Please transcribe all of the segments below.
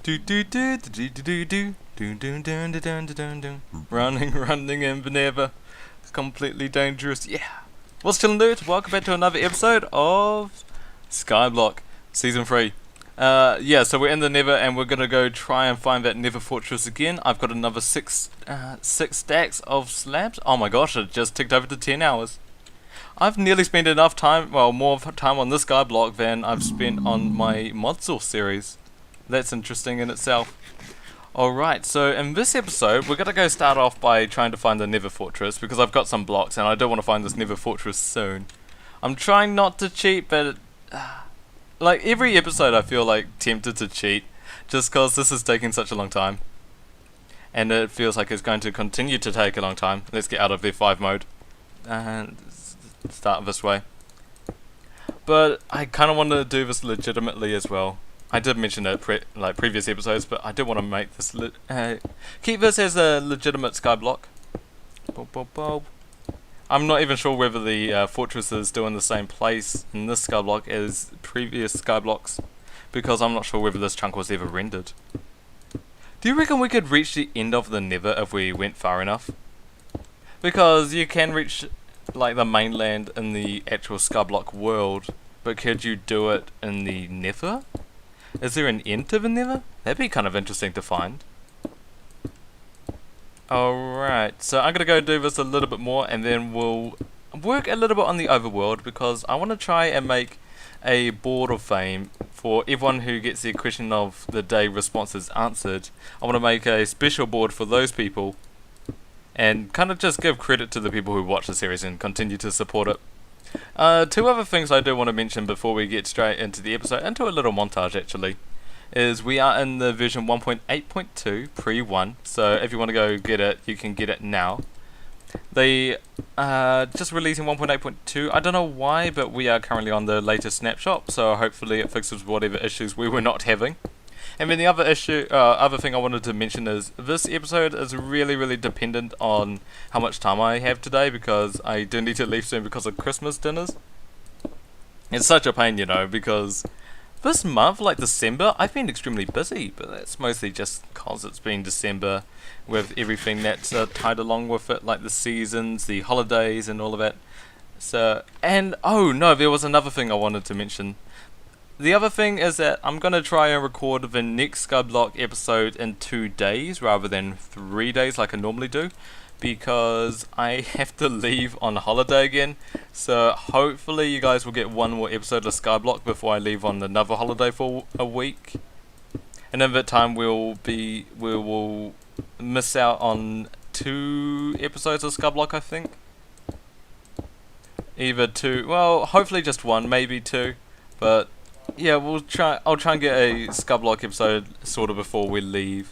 Do do do do do do do do do do do do do do. Running in the Nether. It's completely dangerous. Yeah. What's chillin' dudes? Welcome back to another episode of Skyblock Season 3. Yeah, so we're in the Nether and we're gonna go try and find that Nether fortress again. I've got another six stacks of slabs. Oh my gosh, it just ticked over to 10 hours. I've nearly spent enough time, well, more time on this Skyblock than I've spent on my mod source series. That's interesting in itself. Alright, so in this episode, we're going to go start off by trying to find the Nether fortress, because I've got some blocks and I do want to find this Nether fortress soon. I'm trying not to cheat, but like every episode I feel like tempted to cheat, just because this is taking such a long time. And it feels like it's going to continue to take a long time. Let's get out of F5 mode and start this way. But I kind of want to do this legitimately as well. I did mention it like previous episodes, but I do want to make this keep this as a legitimate skyblock. I'm not even sure whether the fortress is still in the same place in this skyblock as previous skyblocks, because I'm not sure whether this chunk was ever rendered. Do you reckon we could reach the end of the Nether if we went far enough? Because you can reach like the mainland in the actual skyblock world, but could you do it in the Nether? Is there an end to the Nether? That'd be kind of interesting to find. Alright, so I'm gonna go do this a little bit more and then we'll work a little bit on the overworld, because I want to try and make a board of fame for everyone who gets their question of the day responses answered. I want to make a special board for those people and kind of just give credit to the people who watch the series and continue to support it. Two other things I do want to mention before we get straight into the episode, into a little montage actually, is we are in the version 1.8.2 pre-1, so if you want to go get it, you can get it now. They are just releasing 1.8.2, I don't know why, but we are currently on the latest snapshot, so hopefully it fixes whatever issues we were not having. And then the other thing I wanted to mention is this episode is really dependent on how much time I have today, because I do need to leave soon because of Christmas dinners. It's such a pain, you know, because this month, like December, I've been extremely busy, but that's mostly just because it's been December with everything that's tied along with it, like the seasons, the holidays and all of that. So, and oh no, there was another thing I wanted to mention. The other thing is that I'm going to try and record the next Skyblock episode in 2 days rather than 3 days like I normally do, because I have to leave on holiday again. So hopefully you guys will get one more episode of Skyblock before I leave on another holiday for a week. And in that time we will miss out on 2 episodes of Skyblock, I think. Either 2, well hopefully just 1, maybe 2, but yeah, I'll try and get a Skyblock episode sort of before we leave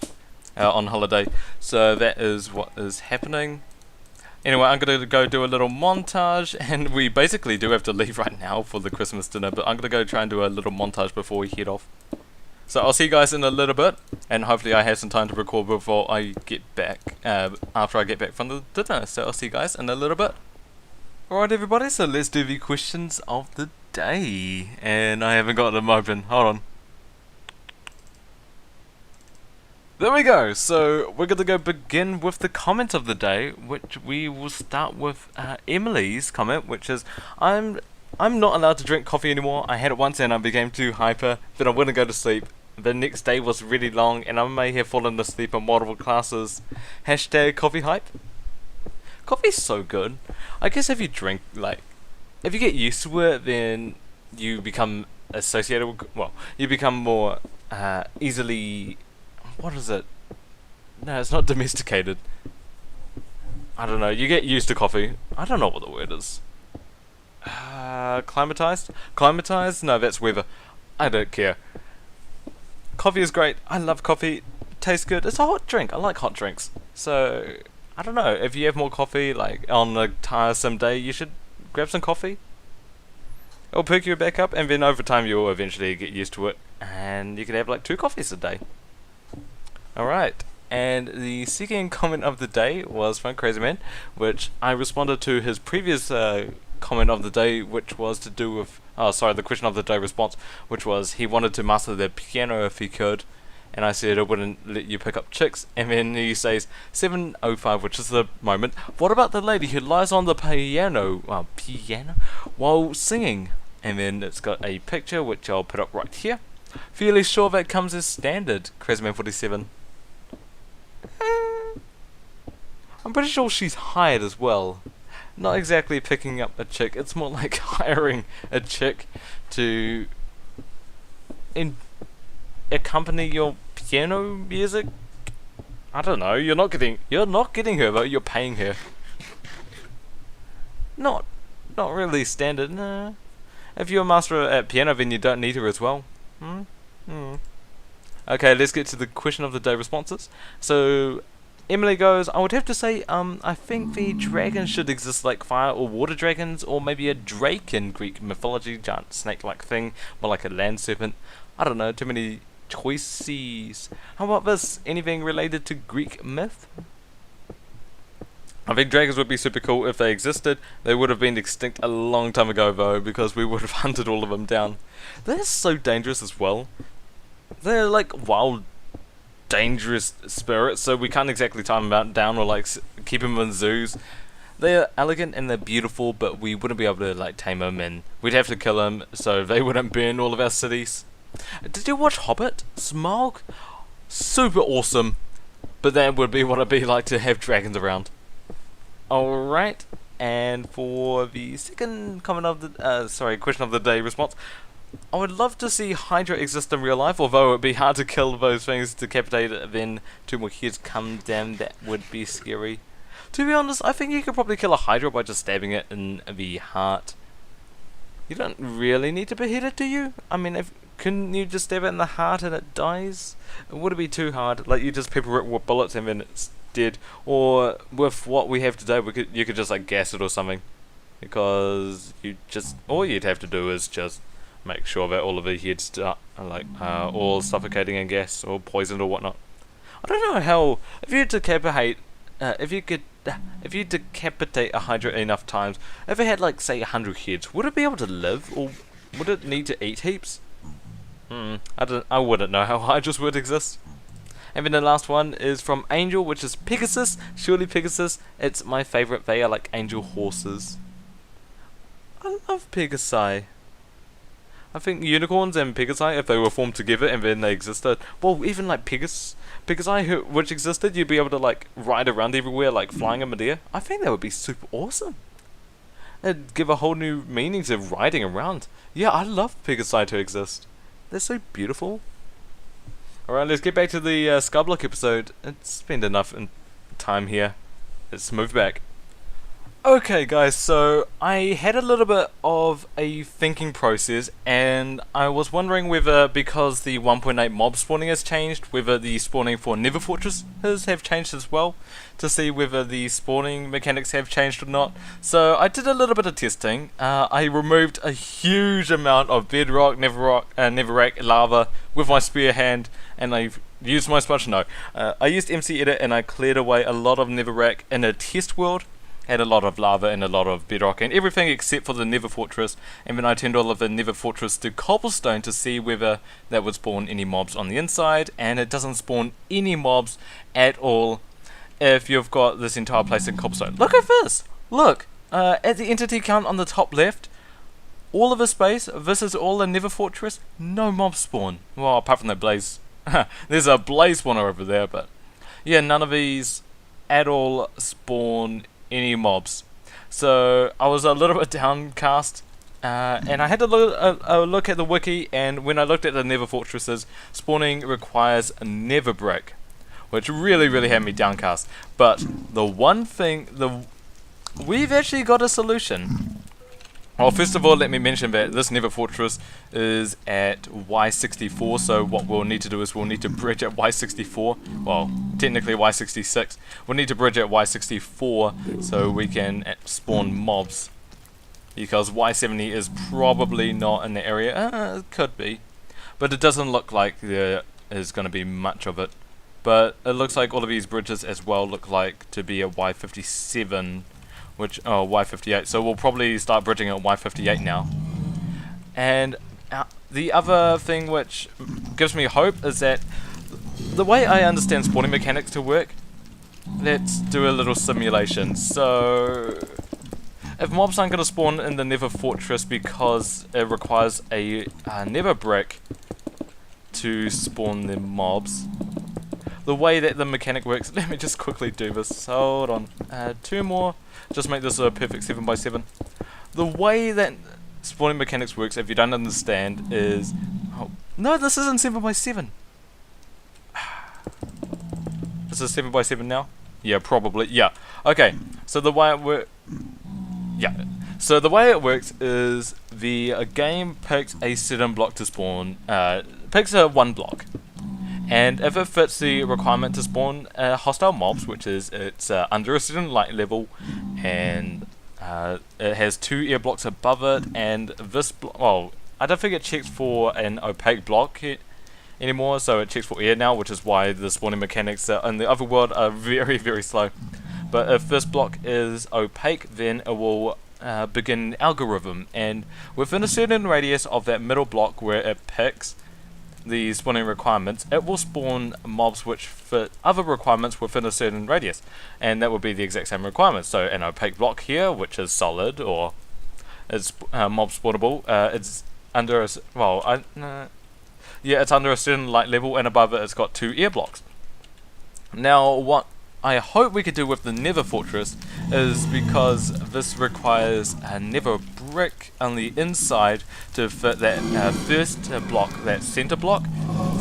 on holiday. So that is what is happening. Anyway, I'm going to go do a little montage, and we basically do have to leave right now for the Christmas dinner, but I'm going to go try and do a little montage before we head off. So I'll see you guys in a little bit, and hopefully I have some time to record before I get back, after I get back from the dinner. So I'll see you guys in a little bit. Alright everybody, so let's do the questions of the day, and I haven't got them open, hold on. There we go, so we're going to go begin with the comment of the day, which we will start with Emily's comment, which is, I'm not allowed to drink coffee anymore. I had it once and I became too hyper, then I wouldn't go to sleep. The next day was really long and I may have fallen asleep in multiple classes. Hashtag coffee hype. Coffee's so good. I guess if you drink, like, if you get used to it, then you become associated with, well, you become more easily, what is it? No, it's not domesticated. I don't know, you get used to coffee. I don't know what the word is. Climatized? Climatized? No, that's weather. I don't care. Coffee is great. I love coffee. It tastes good. It's a hot drink. I like hot drinks. So, I don't know, if you have more coffee, like, on a tiresome day, you should grab some coffee. It'll perk you back up, and then over time you'll eventually get used to it, and you can have like 2 coffees a day. Alright, and the second comment of the day was from Crazy Man, which I responded to his previous comment of the day, which was to do with, the question of the day response, which was he wanted to master the piano if he could, and I said it wouldn't let you pick up chicks, and then he says 7:05, which is the moment. What about the lady who lies on the piano while singing? And then it's got a picture which I'll put up right here. Fairly sure that comes as standard, Crazman47. I'm pretty sure she's hired as well. Not exactly picking up a chick, it's more like hiring a chick to accompany your piano music. I don't know, you're not getting her, but you're paying her. Not really standard, nah. If you're a master at piano, then you don't need her as well. Okay, let's get to the question of the day responses. So Emily goes, I would have to say, I think the dragons should exist like fire or water dragons, or maybe a drake in Greek mythology, giant snake-like thing, more like a land serpent. I don't know, too many choices. How about this? Anything related to Greek myth? I think dragons would be super cool if they existed. They would have been extinct a long time ago though, because we would have hunted all of them down. They're so dangerous as well. They're like wild, dangerous spirits, so we can't exactly time them down or like keep them in zoos. They're elegant and they're beautiful, but we wouldn't be able to like tame them, and we'd have to kill them so they wouldn't burn all of our cities. Did you watch Hobbit? Smaug? Super awesome, but that would be what it'd be like to have dragons around. Alright, and for the second comment of the question of the day response, I would love to see Hydra exist in real life, although it would be hard to kill those things, decapitate it, then 2 more heads come down. That would be scary. To be honest, I think you could probably kill a Hydra by just stabbing it in the heart. You don't really need to behead it, do you? I mean, couldn't you just stab it in the heart and it dies? Would it be too hard? Like you just pepper it with bullets and then it's dead. Or with what we have today, you could just like gas it or something. Because all you'd have to do is just make sure that all of the heads are like all suffocating in gas or poisoned or whatnot. I don't know how if you decapitate a Hydra enough times, if it had like say 100 heads, would it be able to live, or would it need to eat heaps? I wouldn't know how Hydras would exist. And then the last one is from Angel, which is Pegasus. Surely Pegasus, it's my favourite. They are like angel horses. I love Pegasi. I think unicorns and Pegasi, if they were formed together and then they existed, well, even like Pegasi, which existed, you'd be able to like ride around everywhere, like flying in midair. I think that would be super awesome. It'd give a whole new meaning to riding around. Yeah, I love Pegasi to exist. They're so beautiful. Alright, let's get back to the Skyblock episode. It's spent enough time here. Let's move back. Okay guys, so I had a little bit of a thinking process, and I was wondering whether, because the 1.8 mob spawning has changed, whether the spawning for Nether fortresses have changed as well, to see whether the spawning mechanics have changed or not. So I did a little bit of testing. I removed a huge amount of bedrock, netherrack, lava with my spear hand, and I used my sponge. No, I used MC Edit and I cleared away a lot of netherrack in a test world. Had a lot of lava and a lot of bedrock and everything except for the Nether fortress, and then I turned all of the Nether fortress to cobblestone to see whether that would spawn any mobs on the inside, and it doesn't spawn any mobs at all if you've got this entire place in cobblestone. Look at this! Look! At the entity count on the top left, all of the space, this is all a Nether fortress, no mobs spawn. Well, apart from the blaze. There's a blaze spawner over there, but yeah, none of these at all spawn any mobs. So I was a little bit downcast, and I had to look at the wiki, and when I looked at the Nether fortresses, spawning requires a Nether brick, which really had me downcast. But the one thing, we've actually got a solution. Well, first of all, let me mention that this Nether fortress is at Y64, so what we'll need to do is we'll need to bridge at Y64, well, technically Y66. We'll need to bridge at Y64 so we can spawn mobs, because Y70 is probably not in the area. It could be, but it doesn't look like there is going to be much of it. But it looks like all of these bridges as well look like to be at Y57. Y58, so we'll probably start bridging at Y58 now. And the other thing which gives me hope is that the way I understand spawning mechanics to work, let's do a little simulation. So, if mobs aren't going to spawn in the Nether fortress because it requires a Nether brick to spawn the mobs, the way that the mechanic works, let me just quickly do this, hold on, 2 more, just make this a perfect 7x7. The way that spawning mechanics works, if you don't understand, is, oh, no, this isn't 7x7. This is 7x7 now? Yeah, probably, yeah. Okay, so the way it works, yeah. So the way it works is the game picks a certain block to spawn, picks a 1 block. And if it fits the requirement to spawn hostile mobs, which is it's under a certain light level, and it has 2 air blocks above it, and this well, I don't think it checks for an opaque block anymore, so it checks for air now, which is why the spawning mechanics in the other world are very, very slow. But if this block is opaque, then it will begin an algorithm, and within a certain radius of that middle block where it picks the spawning requirements, it will spawn mobs which fit other requirements within a certain radius, and that will be the exact same requirements. So an opaque block here, which is solid or is mob spawnable, it's under a yeah, it's under a certain light level, and above it it's got 2 air blocks. Now what I hope we could do with the Nether fortress is, because this requires a Nether brick on the inside to fit that first block, that center block,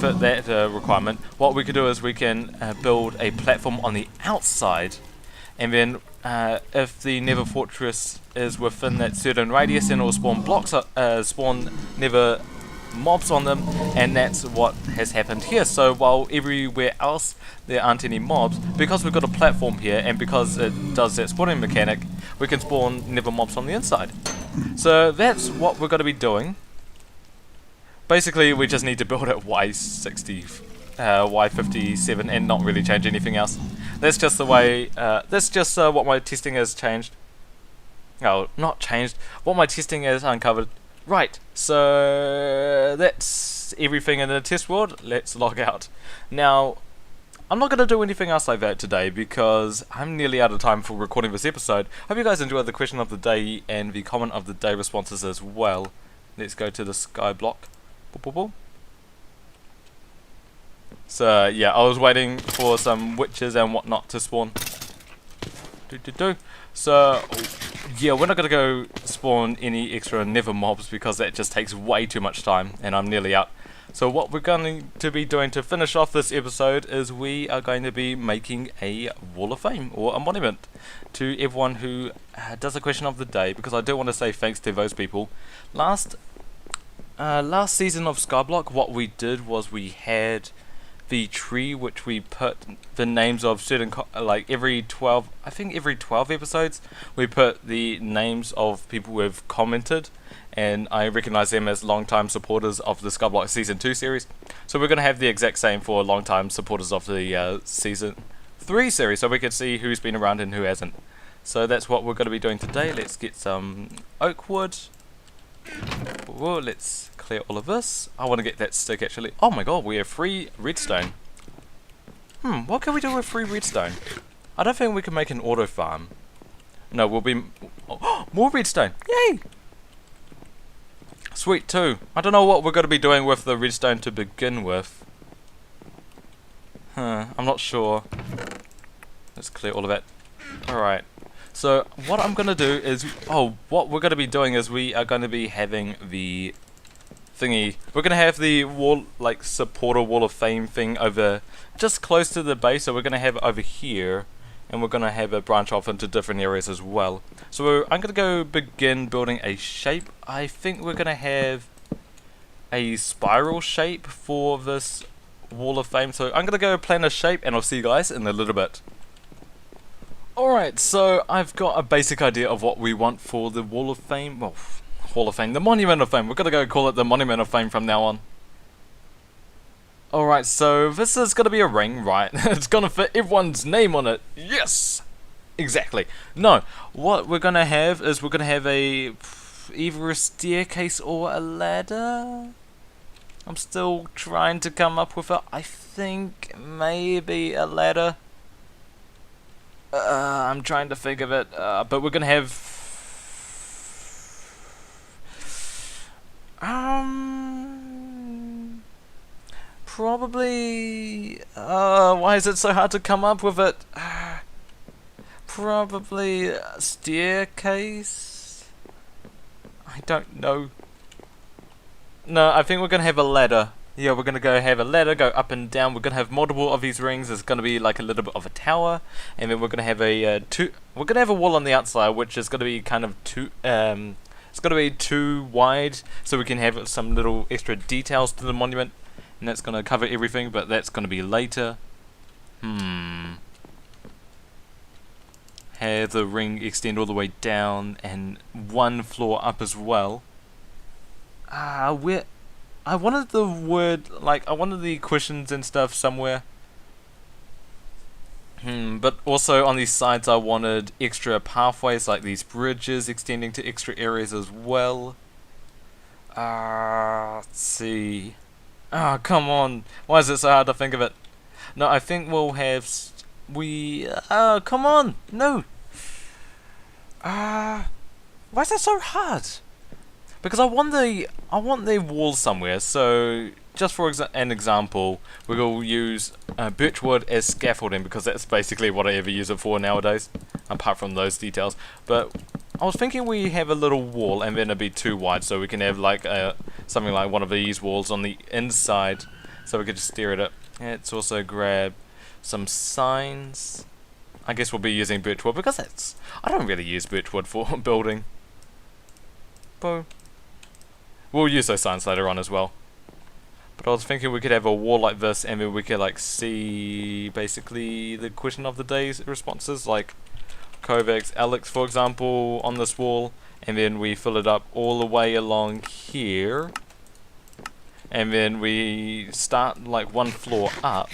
fit that requirement. What we could do is we can build a platform on the outside, and then if the Nether fortress is within that certain radius, then it will spawn blocks, spawn Nether mobs on them, and that's what has happened here. So while everywhere else there aren't any mobs, because we've got a platform here, and because it does that spawning mechanic, we can spawn Nether mobs on the inside. So that's what we're going to be doing. Basically we just need to build it Y60, Y57, and not really change anything else. That's just the way, that's just what my testing has changed. No, not changed, what my testing has uncovered. Right, so that's everything in the test world. Let's log out. Now, I'm not going to do anything else like that today because I'm nearly out of time for recording this episode. Hope you guys enjoyed the question of the day and the comment of the day responses as well. Let's go to the Skyblock. So yeah, I was waiting for some witches and whatnot to spawn. So yeah, we're not going to go spawn any extra Nether mobs because that just takes way too much time, and I'm nearly out. So what we're going to be doing to finish off this episode is we are going to be making a Wall of Fame, or a monument, to everyone who does a question of the day, because I do want to say thanks to those people. Last season of Skyblock, what we did was we had the tree which we put the names of certain like every 12 episodes we put the names of people who have commented, and I recognize them as long-time supporters of the Skyblock Season 2 series. So we're going to have the exact same for long-time supporters of the Season 3 series, so we can see who's been around and who hasn't. So that's what we're going to be doing today. Let's get some oak wood. Whoa, let's clear all of this. I want to get that stick actually. Oh my god, we have free redstone. What can we do with free redstone? I don't think we can make an auto farm. No, we'll be... Oh, more redstone! Yay! Sweet too. I don't know what we're going to be doing with the redstone to begin with. I'm not sure. Let's clear all of that. Alright. So what I'm going to do is... what we're going to be doing is we are going to be having the thingy. We're going to have the wall, like supporter Wall of Fame thing over just close to the base. So we're going to have it over here, and we're going to have it branch off into different areas as well. So I'm going to go begin building a shape. I think we're going to have a spiral shape for this Wall of Fame. So I'm going to go plan a shape, and I'll see you guys in a little bit. Alright, so I've got a basic idea of what we want for the Wall of Fame. Well, Hall of Fame, the Monument of Fame. We're going to go call it the Monument of Fame from now on. Alright, so this is going to be a ring, right? It's going to fit everyone's name on it. Yes! Exactly. No, what we're going to have is we're going to have either a staircase or a ladder. I'm still trying to come up with I think maybe a ladder. I'm trying to think of it, but we're gonna have probably why is it so hard to come up with it? Probably a staircase. I don't know. No, I think we're gonna have a ladder. Yeah, we're gonna go have a ladder, go up and down. We're gonna have multiple of these rings. There's gonna be like a little bit of a tower, and then we're gonna have a we're gonna have a wall on the outside, which is gonna be kind of it's gonna be too wide, so we can have some little extra details to the monument, and that's gonna cover everything. But that's gonna be later. Have the ring extend all the way down and one floor up as well. Where I wanted the word, like, I wanted the questions and stuff somewhere. But also on these sides I wanted extra pathways, like these bridges extending to extra areas as well. Let's see. Come on. Why is it so hard to think of it? No, I think we'll have... come on! No! Why is that so hard? Because I want the wall somewhere. So just for an example, we will use birchwood as scaffolding, because that's basically what I ever use it for nowadays, apart from those details. But I was thinking we have a little wall, and then it'd be too wide, so we can have like something like one of these walls on the inside, so we could just stare at it. Let's also grab some signs. I guess we'll be using birchwood, because I don't really use birchwood for building. Boom. We'll use those signs later on as well. But I was thinking we could have a wall like this, and then we could like see basically the question of the day's responses, like Kovacs, Alex for example, on this wall, and then we fill it up all the way along here, and then we start like one floor up,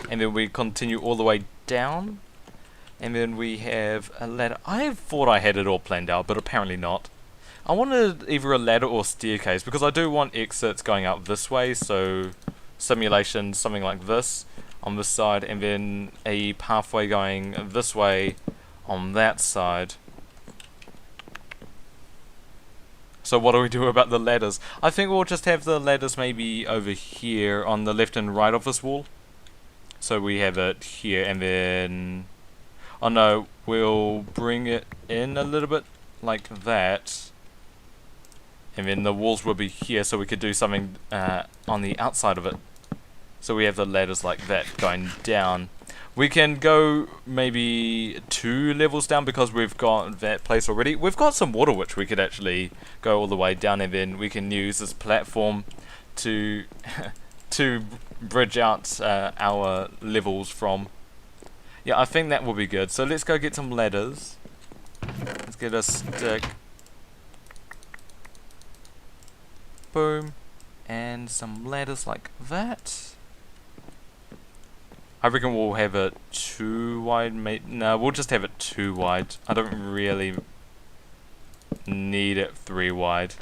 and then we continue all the way down, and then we have a ladder. I thought I had it all planned out, but apparently not. I wanted either a ladder or staircase, because I do want exits going out this way, so simulation, something like this on this side, and then a pathway going this way on that side. So what do we do about the ladders? I think we'll just have the ladders maybe over here on the left and right of this wall. So we have it here, and then... oh no, we'll bring it in a little bit like that. And then the walls will be here, so we could do something on the outside of it. So we have the ladders like that going down. We can go maybe 2 levels down, because we've got that place already. We've got some water which we could actually go all the way down, and then we can use this platform to to bridge out our levels from. Yeah, I think that will be good. So let's go get some ladders. Let's get a stick. Boom. And some ladders like that. I reckon we'll have it 2 wide. No, we'll just have it 2 wide. I don't really need it 3 wide.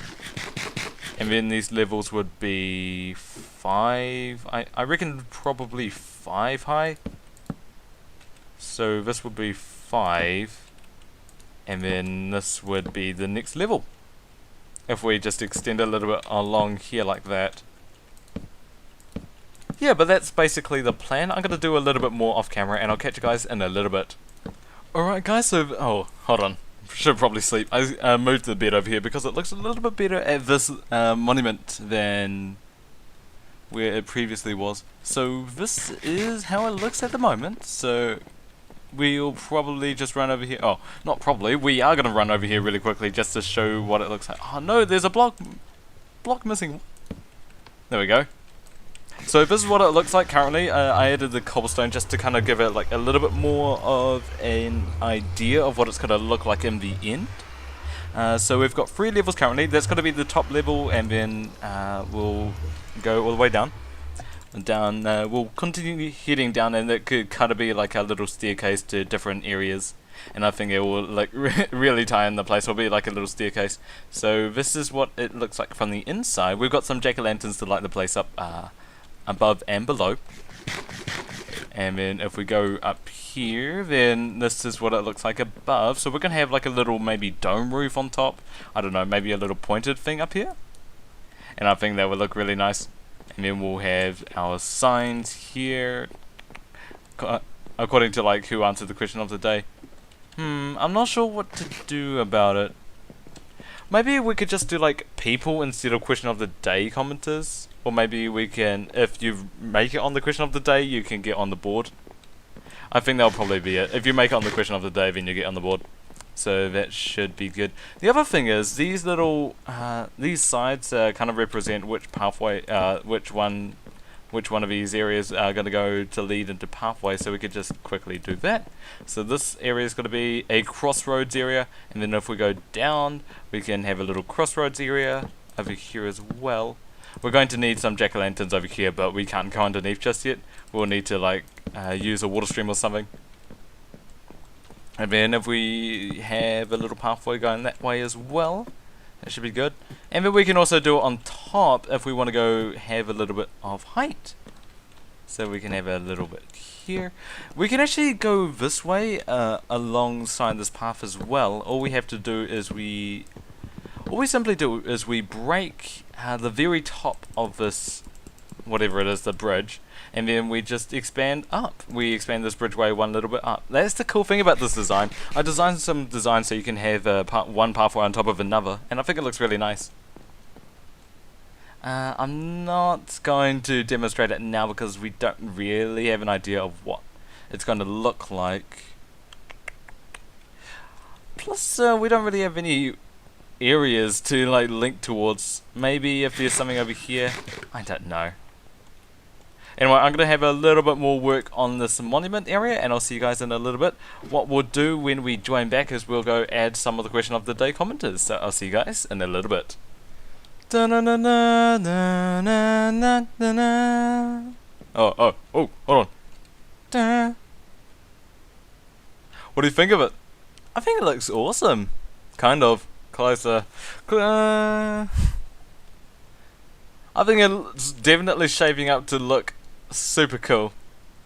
And then these levels would be 5. I reckon probably 5 high. So this would be 5. And then this would be the next level, if we just extend a little bit along here like that. Yeah, but that's basically the plan. I'm going to do a little bit more off camera, and I'll catch you guys in a little bit. Alright guys, so... oh, hold on. Should probably sleep. I moved the bed over here because it looks a little bit better at this monument than where it previously was. So this is how it looks at the moment. So we'll probably just run over here. Oh, not probably. We are going to run over here really quickly just to show what it looks like. Oh no, there's a block missing. There we go. So this is what it looks like currently. I added the cobblestone just to kind of give it like a little bit more of an idea of what it's going to look like in the end. So we've got 3 levels currently. That's going to be the top level, and then we'll go all the way down. We'll continue heading down, and it could kind of be like a little staircase to different areas. and I think it will like really tie in the place. It'll be like a little staircase. So this is what it looks like from the inside. We've got some jack-o'-lanterns to light the place up above and below. And then if we go up here, then this is what it looks like above. So we're going to have like a little maybe dome roof on top. I don't know, maybe a little pointed thing up here. And I think that would look really nice. And then we'll have our signs here. According to like who answered the question of the day. I'm not sure what to do about it. Maybe we could just do like people instead of question of the day commenters. Or maybe we can, if you make it on the question of the day, you can get on the board. I think that'll probably be it. If you make it on the question of the day, then you get on the board. So that should be good. The other thing is, these little, these sides kind of represent which pathway, which one of these areas are going to go to lead into pathway, so we could just quickly do that. So this area is going to be a crossroads area, and then if we go down, we can have a little crossroads area over here as well. We're going to need some jack-o'-lanterns over here, but we can't go underneath just yet. We'll need to like use a water stream or something. And then if we have a little pathway going that way as well, that should be good. And then we can also do it on top if we want to go have a little bit of height. So we can have a little bit here. We can actually go this way alongside this path as well. All we have to do is we simply do is we break the very top of this, whatever it is, the bridge, and then we just expand up. We expand this bridgeway one little bit up. That's the cool thing about this design. I designed some designs so you can have one pathway on top of another, and I think it looks really nice. I'm not going to demonstrate it now because we don't really have an idea of what it's going to look like. Plus, we don't really have any areas to like link towards. Maybe if there's something over here, I don't know. Anyway, I'm gonna have a little bit more work on this monument area, and I'll see you guys in a little bit. What we'll do when we join back is we'll go add some of the question of the day commenters. So I'll see you guys in a little bit. Oh, hold on. What do you think of it? I think it looks awesome. Kind of. Closer. I think it's definitely shaping up to look super cool.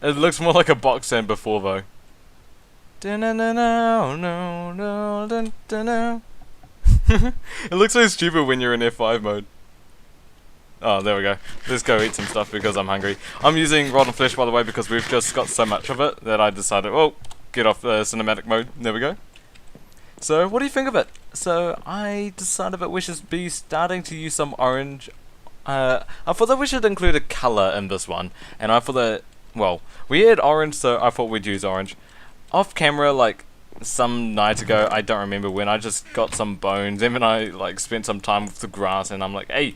It looks more like a box than before though. It looks so stupid when you're in F5 mode. Oh, there we go. Let's go eat some stuff because I'm hungry. I'm using rotten flesh, by the way, because we've just got so much of it that I decided, oh, get off the cinematic mode. There we go. So, what do you think of it? So, I decided that we should be starting to use some orange. I thought that we should include a colour in this one. And I thought that, well, we had orange, so I thought we'd use orange. Off camera, like, some night ago, I don't remember when, I just got some bones. And then I, like, spent some time with the grass, and I'm like, hey,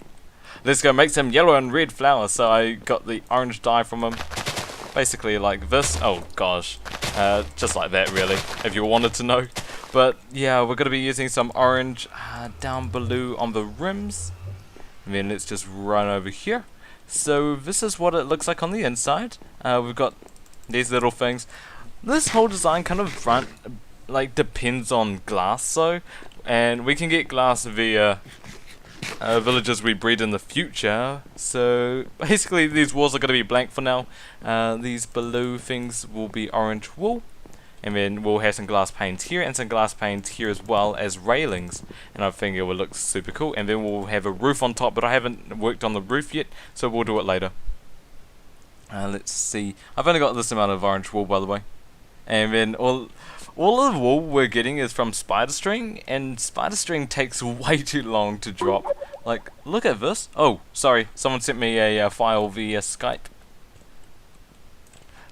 let's go make some yellow and red flowers. So I got the orange dye from them. Basically like this. Oh, gosh. Just like that, really, if you wanted to know. But yeah, we're going to be using some orange down below on the rims. And then let's just run over here. So this is what it looks like on the inside. We've got these little things. This whole design kind of depends on glass though. And we can get glass via villages we breed in the future. So basically these walls are going to be blank for now. These below things will be orange wool. And then we'll have some glass panes here and some glass panes here as well as railings. And I think it will look super cool. And then we'll have a roof on top, but I haven't worked on the roof yet, so we'll do it later. Let's see. I've only got this amount of orange wool, by the way. And then all of the wool we're getting is from spider string, and spider string takes way too long to drop. Like, look at this. Oh, sorry. Someone sent me a file via Skype.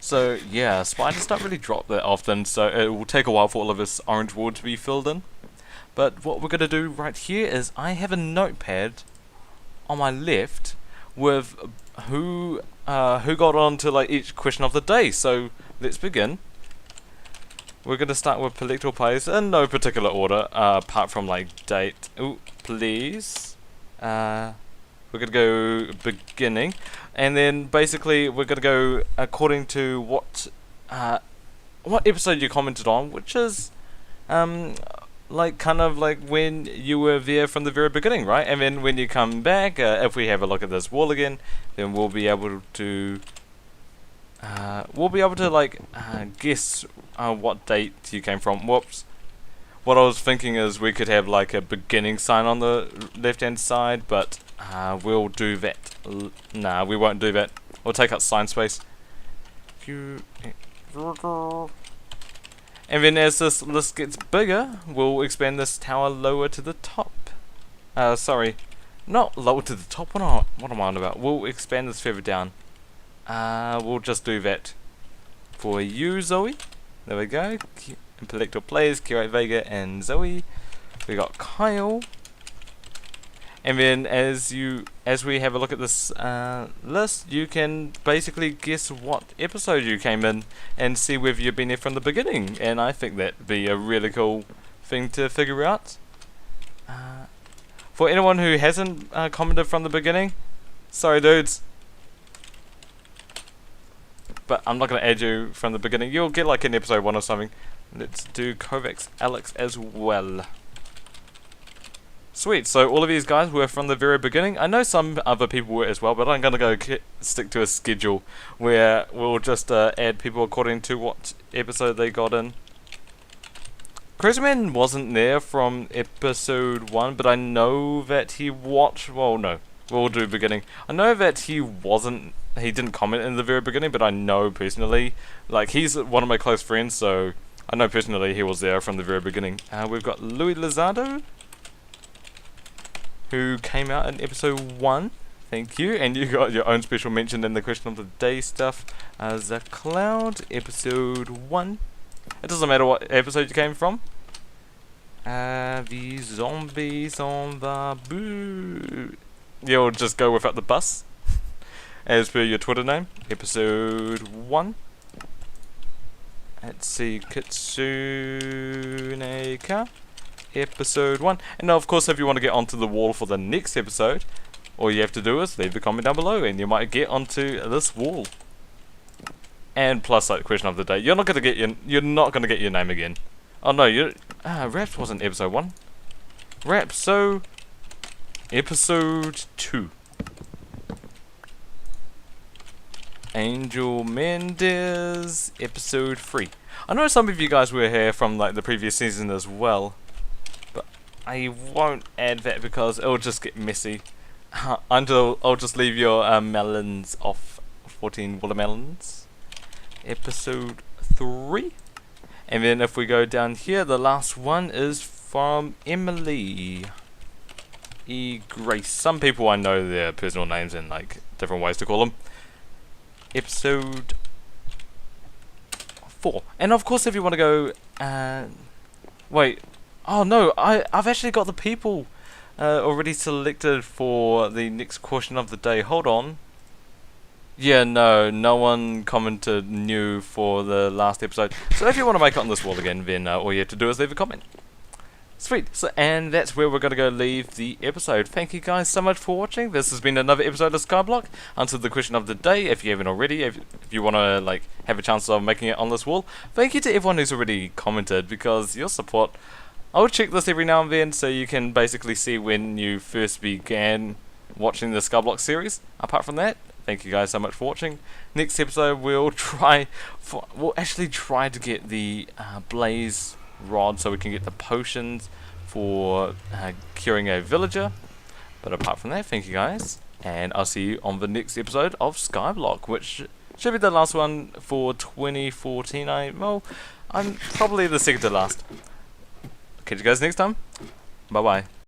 So yeah, spiders don't really drop that often, so it will take a while for all of this orange wool to be filled in. But what we're going to do right here is I have a notepad on my left with who got on to like each question of the day. So let's begin. We're going to start with political players in no particular order, apart from like date. Ooh, please. We're going to go beginning, and then basically we're going to go according to what what episode you commented on, which is like kind of like when you were there from the very beginning, right? And then when you come back, if we have a look at this wall again, then we'll be able to like guess what date you came from. Whoops. What I was thinking is we could have like a beginning sign on the left hand side, but we'll do that. Nah, we won't do that. We'll take up sign space. And then as this list gets bigger, we'll expand this tower lower to the top. Sorry, not lower to the top. What am I on about? We'll expand this further down. We'll just do that for you, Zoe. There we go. Intellectual players, Q8 Vega and Zoe. We got Kyle. And then as we have a look at this list, you can basically guess what episode you came in and see whether you've been there from the beginning. And I think that'd be a really cool thing to figure out. For anyone who hasn't commented from the beginning, sorry dudes, but I'm not going to add you from the beginning. You'll get like in episode 1 or something. Let's do Kovacs Alex as well. Sweet, so all of these guys were from the very beginning. I know some other people were as well, but I'm going to go stick to a schedule where we'll just add people according to what episode they got in. Crazyman wasn't there from episode 1, but I know that he watched... Well, no, we'll do beginning. I know that he didn't comment in the very beginning, but I know personally, like, he's one of my close friends, so I know personally he was there from the very beginning. We've got Louis Lizardo, who came out in episode 1. Thank you. And you got your own special mention in the question of the day stuff. The Cloud, episode 1. It doesn't matter what episode you came from. The zombies on the boo. You'll just go without the bus. As per your Twitter name. Episode 1. Let's see. Kitsuneka. Episode 1. And now of course if you want to get onto the wall for the next episode, all you have to do is leave a comment down below and you might get onto this wall. And plus, like, question of the day, you're not gonna get your name again. Oh no, Raps wasn't episode 1. Rapso episode 2. Angel Mendez episode 3. I know some of you guys were here from like the previous season as well, but I won't add that because it'll just get messy. Until I'll just leave your melons off. 14 watermelons. Episode 3. And then if we go down here, the last one is from Emily E. Grace. Some people I know their personal names and like different ways to call them. Episode 4. And of course if you want to go wait. Oh no, I've actually got the people already selected for the next question of the day. Hold on. Yeah, no one commented new for the last episode. So if you want to make it on this wall again, then all you have to do is leave a comment. Sweet. So, and that's where we're going to go leave the episode. Thank you guys so much for watching. This has been another episode of Skyblock. Answer the question of the day if you haven't already. If you want to like have a chance of making it on this wall. Thank you to everyone who's already commented because your support. I'll check this every now and then so you can basically see when you first began watching the Skyblock series. Apart from that, thank you guys so much for watching. Next episode we'll actually try to get the blaze rod so we can get the potions for curing a villager. But apart from that, thank you guys, and I'll see you on the next episode of Skyblock, which should be the last one for 2014. I'm probably the second to last. Catch you guys next time. Bye bye.